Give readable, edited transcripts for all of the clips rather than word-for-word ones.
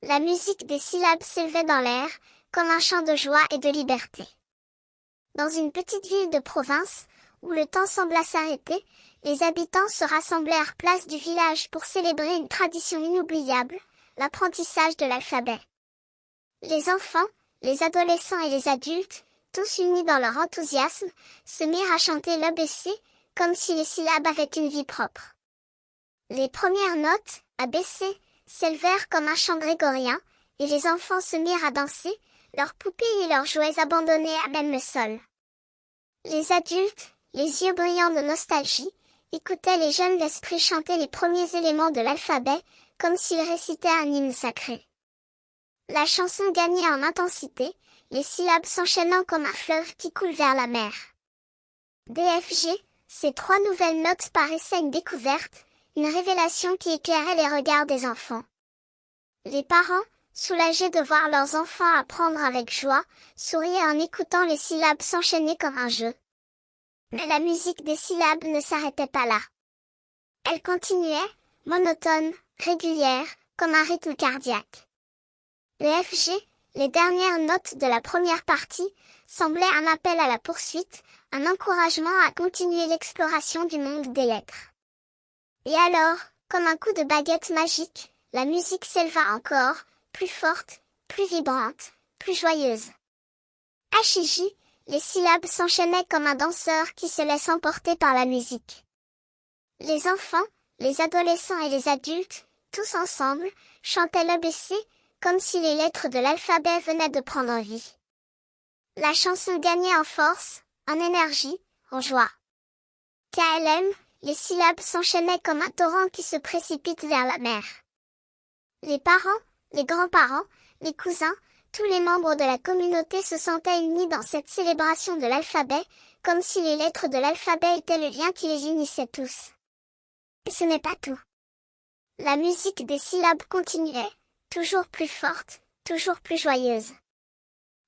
La musique des syllabes s'élevait dans l'air, comme un chant de joie et de liberté. Dans une petite ville de province, où le temps sembla s'arrêter, les habitants se rassemblèrent place du village pour célébrer une tradition inoubliable, l'apprentissage de l'alphabet. Les enfants, les adolescents et les adultes, tous unis dans leur enthousiasme, se mirent à chanter l'ABC, comme si les syllabes avaient une vie propre. Les premières notes, ABC, s'élevèrent comme un chant grégorien, et les enfants se mirent à danser, leurs poupées et leurs jouets abandonnés à même le sol. Les adultes, les yeux brillants de nostalgie, écoutaient les jeunes d'esprit chanter les premiers éléments de l'alphabet, comme s'ils récitaient un hymne sacré. La chanson gagnait en intensité, les syllabes s'enchaînant comme un fleuve qui coule vers la mer. DFG, ces trois nouvelles notes paraissaient une découverte, une révélation qui éclairait les regards des enfants. Les parents, soulagés de voir leurs enfants apprendre avec joie, souriaient en écoutant les syllabes s'enchaîner comme un jeu. Mais la musique des syllabes ne s'arrêtait pas là. Elle continuait, monotone, régulière, comme un rythme cardiaque. Le FG, les dernières notes de la première partie, semblaient un appel à la poursuite, un encouragement à continuer l'exploration du monde des lettres. Et alors, comme un coup de baguette magique, la musique s'éleva encore, plus forte, plus vibrante, plus joyeuse. HJ, les syllabes s'enchaînaient comme un danseur qui se laisse emporter par la musique. Les enfants, les adolescents et les adultes, tous ensemble, chantaient l'ABC, comme si les lettres de l'alphabet venaient de prendre vie. La chanson gagnait en force, en énergie, en joie. KLM, les syllabes s'enchaînaient comme un torrent qui se précipite vers la mer. Les parents, les grands-parents, les cousins, tous les membres de la communauté se sentaient unis dans cette célébration de l'alphabet, comme si les lettres de l'alphabet étaient le lien qui les unissait tous. Et ce n'est pas tout. La musique des syllabes continuait, toujours plus forte, toujours plus joyeuse.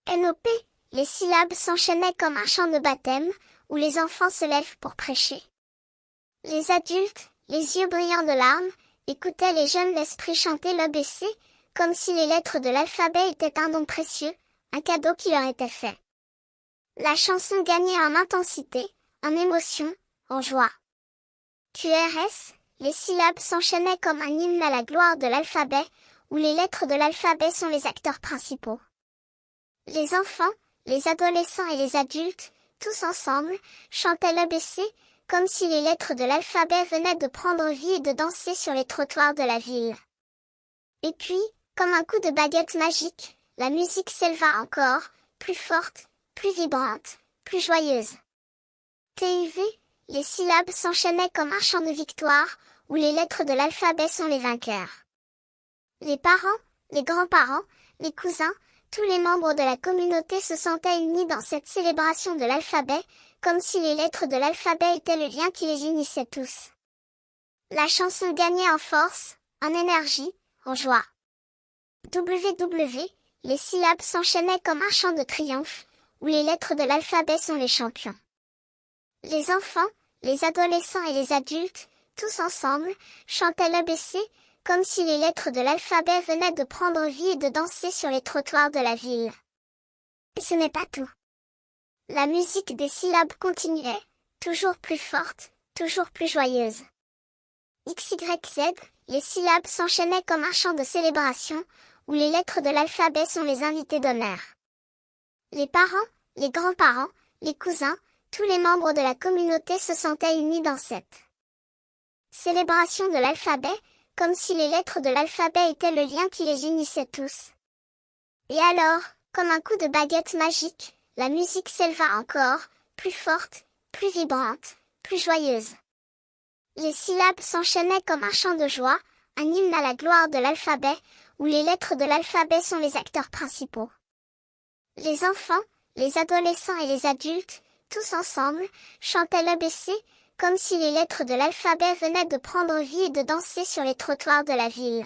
NOP, les syllabes s'enchaînaient comme un chant de baptême, où les enfants se lèvent pour prêcher. Les adultes, les yeux brillants de larmes, écoutaient les jeunes l'esprit chanter l'ABC, comme si les lettres de l'alphabet étaient un don précieux, un cadeau qui leur était fait. La chanson gagnait en intensité, en émotion, en joie. QRS, les syllabes s'enchaînaient comme un hymne à la gloire de l'alphabet, où les lettres de l'alphabet sont les acteurs principaux. Les enfants, les adolescents et les adultes, tous ensemble, chantaient l'ABC, comme si les lettres de l'alphabet venaient de prendre vie et de danser sur les trottoirs de la ville. Et puis, comme un coup de baguette magique, la musique s'éleva encore, plus forte, plus vibrante, plus joyeuse. TUV, les syllabes s'enchaînaient comme un chant de victoire, où les lettres de l'alphabet sont les vainqueurs. Les parents, les grands-parents, les cousins, tous les membres de la communauté se sentaient unis dans cette célébration de l'alphabet, comme si les lettres de l'alphabet étaient le lien qui les unissait tous. La chanson gagnait en force, en énergie, en joie. WW, les syllabes s'enchaînaient comme un chant de triomphe, où les lettres de l'alphabet sont les champions. Les enfants, les adolescents et les adultes, tous ensemble, chantaient l'ABC, comme si les lettres de l'alphabet venaient de prendre vie et de danser sur les trottoirs de la ville. Et ce n'est pas tout. La musique des syllabes continuait, toujours plus forte, toujours plus joyeuse. XYZ, les syllabes s'enchaînaient comme un chant de célébration, où les lettres de l'alphabet sont les invités d'honneur. Les parents, les grands-parents, les cousins, tous les membres de la communauté se sentaient unis dans cette célébration de l'alphabet, comme si les lettres de l'alphabet étaient le lien qui les unissait tous. Et alors, comme un coup de baguette magique, la musique s'éleva encore, plus forte, plus vibrante, plus joyeuse. Les syllabes s'enchaînaient comme un chant de joie, un hymne à la gloire de l'alphabet, où les lettres de l'alphabet sont les acteurs principaux. Les enfants, les adolescents et les adultes, tous ensemble, chantaient l'ABC, comme si les lettres de l'alphabet venaient de prendre vie et de danser sur les trottoirs de la ville.